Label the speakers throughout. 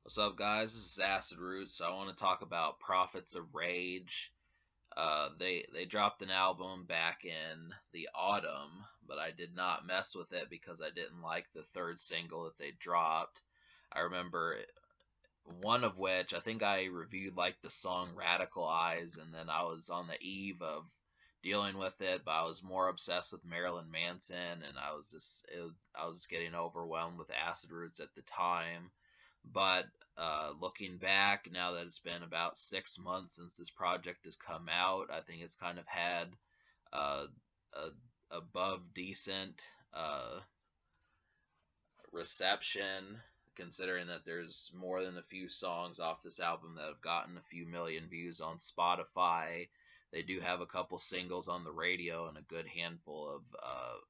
Speaker 1: What's up, guys? This is Acid Roots. I want to talk about Prophets of Rage. They dropped an album back in the autumn, but I did not mess with it because I didn't like the third single that they dropped. I remember one of which I think I reviewed like the song Radical Eyes, and then I was on the eve of dealing with it, but I was more obsessed with Marilyn Manson, and I was just getting overwhelmed with Acid Roots at the time. But looking back, now that it's been about 6 months since this project has come out, I think it's kind of had uh, a above decent reception, considering that there's more than a few songs off this album that have gotten a few million views on Spotify. They do have a couple singles on the radio and a good handful of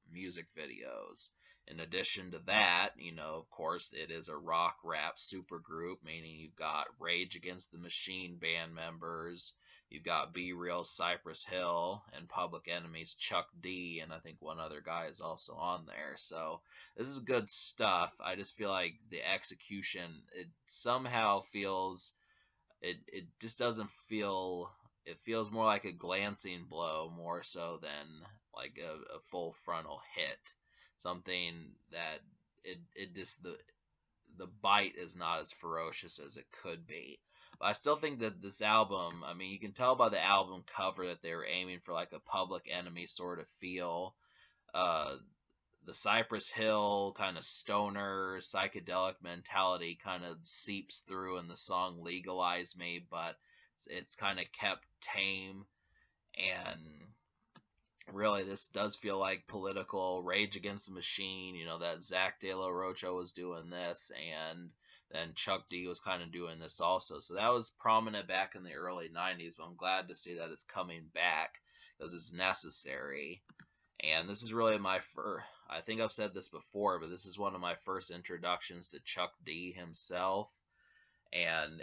Speaker 1: music videos. In addition to that, of course, it is a rock rap supergroup, meaning you've got Rage Against the Machine band members, you've got Be Real, Cypress Hill, and Public Enemy's Chuck D, and I think one other guy is also on there. So this is good stuff. I just feel like the execution, it somehow feels, it just doesn't feel, it feels more like a glancing blow more so than like a full frontal hit. Something that it just the bite is not as ferocious as it could be. But I still think that this album, I mean, you can tell by the album cover that they were aiming for like a Public Enemy sort of feel. Uh, the Cypress Hill kind of stoner psychedelic mentality kind of seeps through in the song Legalize Me, but it's kind of kept tame. And really, this does feel like political Rage Against the Machine, that Zach De La Rocha was doing this, and then Chuck D was kind of doing this also. So that was prominent back in the early 90s, but I'm glad to see that it's coming back because it's necessary. And this is really my first, I think I've said this before, but this is one of my first introductions to Chuck D himself. And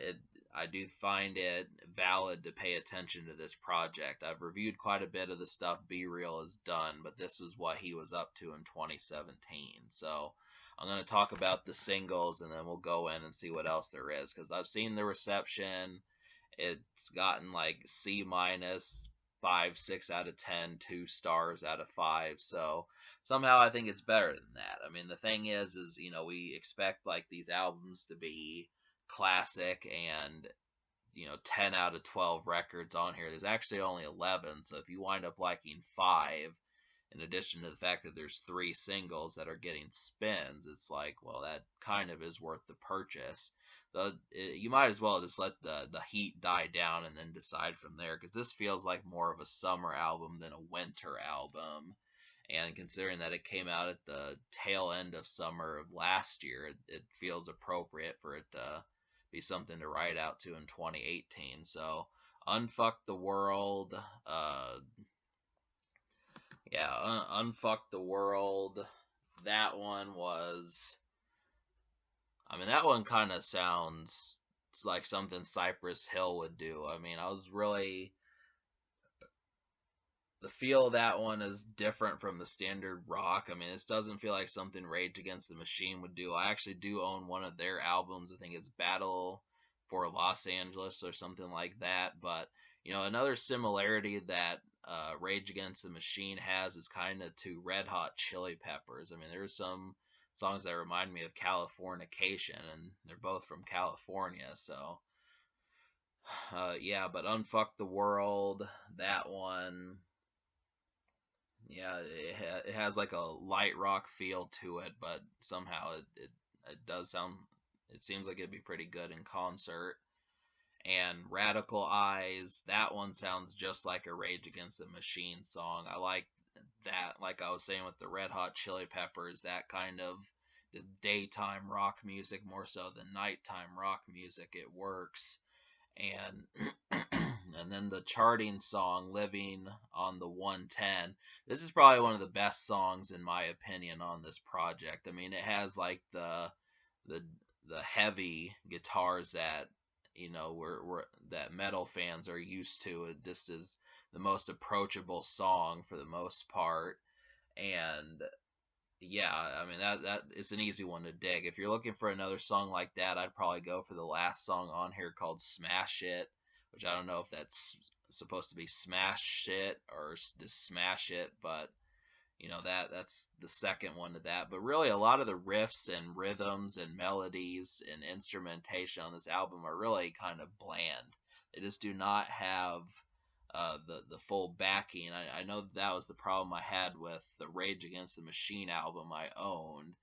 Speaker 1: I do find it valid to pay attention to this project. I've reviewed quite a bit of the stuff Be Real has done, but this was what he was up to in 2017. So I'm going to talk about the singles and then we'll go in and see what else there is. Because I've seen the reception. It's gotten like C minus, 5, 6 out of 10, 2 stars out of 5. So somehow I think it's better than that. I mean, the thing is we expect like these albums to be classic and 10 out of 12 records on here. There's actually only 11, so if you wind up liking 5, in addition to the fact that there's 3 singles that are getting spins, it's like, well, that kind of is worth the purchase. You might as well just let the heat die down and then decide from there, because this feels like more of a summer album than a winter album. And considering that it came out at the tail end of summer of last year, it feels appropriate for it to be something to write out to in 2018. So, Unfuck the World, Unfuck the World. That one was, I mean, that one kind of sounds like something Cypress Hill would do. I mean, I was really, the feel of that one is different from the standard rock. I mean, this doesn't feel like something Rage Against the Machine would do. I actually do own one of their albums. I think it's Battle for Los Angeles or something like that. But, another similarity that Rage Against the Machine has is kind of to Red Hot Chili Peppers. I mean, there's some songs that remind me of Californication, and they're both from California. So, yeah, but Unfuck the World, that one, yeah, it has like a light rock feel to it, but somehow it does sound, it seems like it'd be pretty good in concert. And Radical Eyes, that one sounds just like a Rage Against the Machine song. I like that, like I was saying with the Red Hot Chili Peppers, that kind of this daytime rock music more so than nighttime rock music. It works. And and then the charting song Living on the 110. This is probably one of the best songs in my opinion on this project. I mean, it has like the the heavy guitars that we're that metal fans are used to. It just is the most approachable song for the most part. And Yeah, I mean that is an easy one to dig. If you're looking for another song like that, I'd probably go for the last song on here called "Smash It," which I don't know if that's supposed to be "Smash It" or just "Smash It," but that's the second one to that. But really, a lot of the riffs and rhythms and melodies and instrumentation on this album are really kind of bland. They just do not have the full backing. I know that was the problem I had with the Rage Against the Machine album I owned,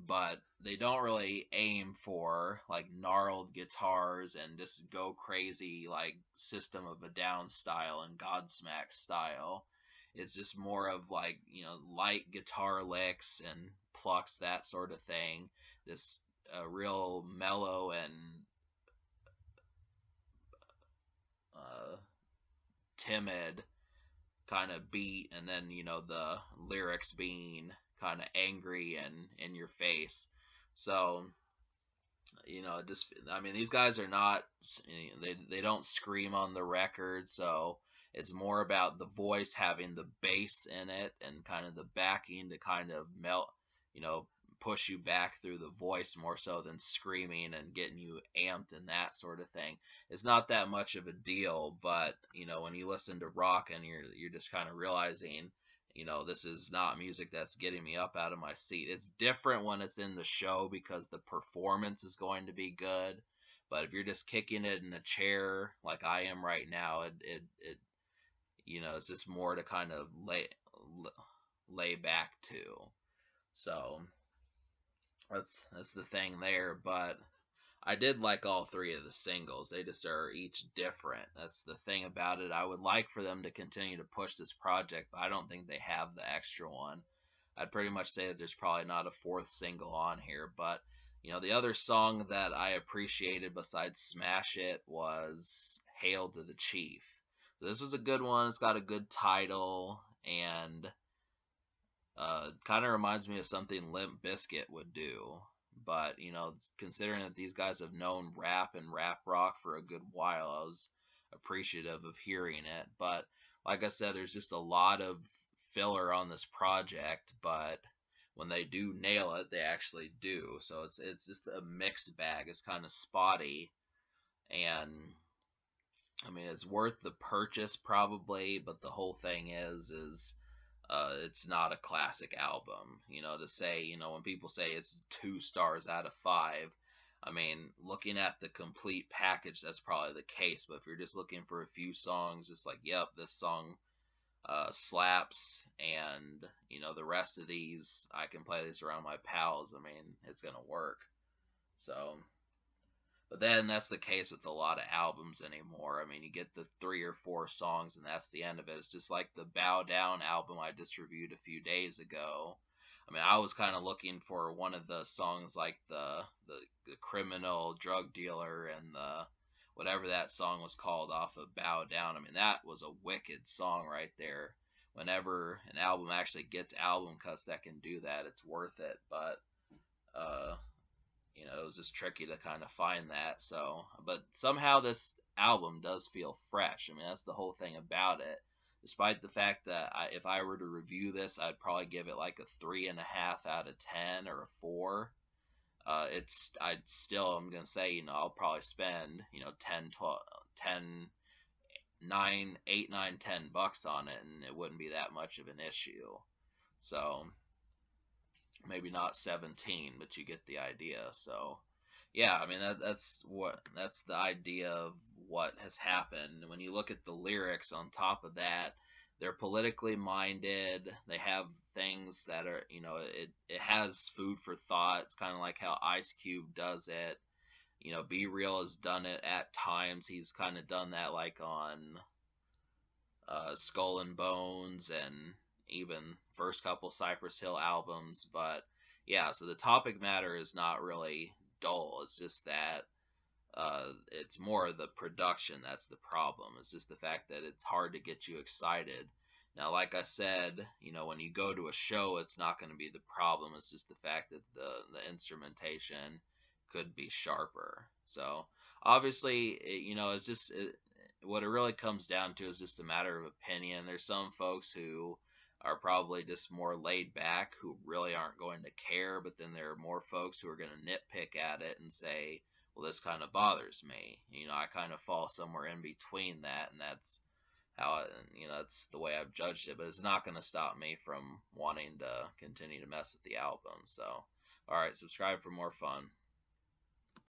Speaker 1: but they don't really aim for like gnarled guitars and just go crazy like System of a Down style and Godsmack style. It's just more of like, light guitar licks and plucks, that sort of thing. This real mellow and uh, timid kind of beat, and then the lyrics being kind of angry and in your face. So just, I mean, these guys are not, they don't scream on the record, so it's more about the voice having the bass in it and kind of the backing to kind of melt, you know push you back through the voice more so than screaming and getting you amped and that sort of thing. It's not that much of a deal, but when you listen to rock and you're just kind of realizing, this is not music that's getting me up out of my seat. It's different when it's in the show because the performance is going to be good. But if you're just kicking it in a chair like I am right now, it's just more to kind of lay back to. So that's the thing there. But I did like all three of the singles. They just are each different. That's the thing about it. I would like for them to continue to push this project, but I don't think they have the extra one. I'd pretty much say that there's probably not a fourth single on here, but the other song that I appreciated besides Smash It was Hail to the Chief. So this was a good one. It's got a good title, and kind of reminds me of something Limp Bizkit would do. But, considering that these guys have known rap and rap rock for a good while, I was appreciative of hearing it. But, like I said, there's just a lot of filler on this project, but when they do nail it, they actually do. So it's just a mixed bag. It's kind of spotty, and I mean, it's worth the purchase probably, but the whole thing is it's not a classic album. To say, when people say it's 2 stars out of 5, I mean, looking at the complete package, that's probably the case. But if you're just looking for a few songs, just like, yep, this song slaps, and the rest of these, I can play these around my pals. I mean, it's gonna work. So but then that's the case with a lot of albums anymore. I mean, you get the 3 or 4 songs, and that's the end of it. It's just like the Bow Down album I just reviewed a few days ago. I mean, I was kind of looking for one of the songs like the criminal drug dealer and the whatever that song was called off of Bow Down. I mean, that was a wicked song right there. Whenever an album actually gets album cuts that can do that, it's worth it. But uh, it was just tricky to kind of find that. So, but somehow this album does feel fresh. I mean, that's the whole thing about it. Despite the fact that if I were to review this, I'd probably give it like a 3.5 out of 10 or a 4. I'd still, I'm gonna say, I'll probably spend 10, 12, 10, 9, 8, 9, $10 on it, and it wouldn't be that much of an issue. So maybe not 17, but you get the idea. So yeah, I mean that's the idea of what has happened. When you look at the lyrics on top of that, they're politically minded. They have things that are, it has food for thought. It's kind of like how Ice Cube does it. Be Real has done it at times. He's kind of done that like on Skull and Bones and even first couple Cypress Hill albums. But yeah, so the topic matter is not really dull. It's just that it's more the production that's the problem. It's just the fact that it's hard to get you excited. Now, like I said, when you go to a show, it's not going to be the problem. It's just the fact that the instrumentation could be sharper. So obviously, it's just what it really comes down to is just a matter of opinion. There's some folks who are probably just more laid back who really aren't going to care, but then there are more folks who are going to nitpick at it and say, well, this kind of bothers me. I kind of fall somewhere in between that, and that's how that's the way I've judged it. But it's not going to stop me from wanting to continue to mess with the album. So, all right, subscribe for more fun.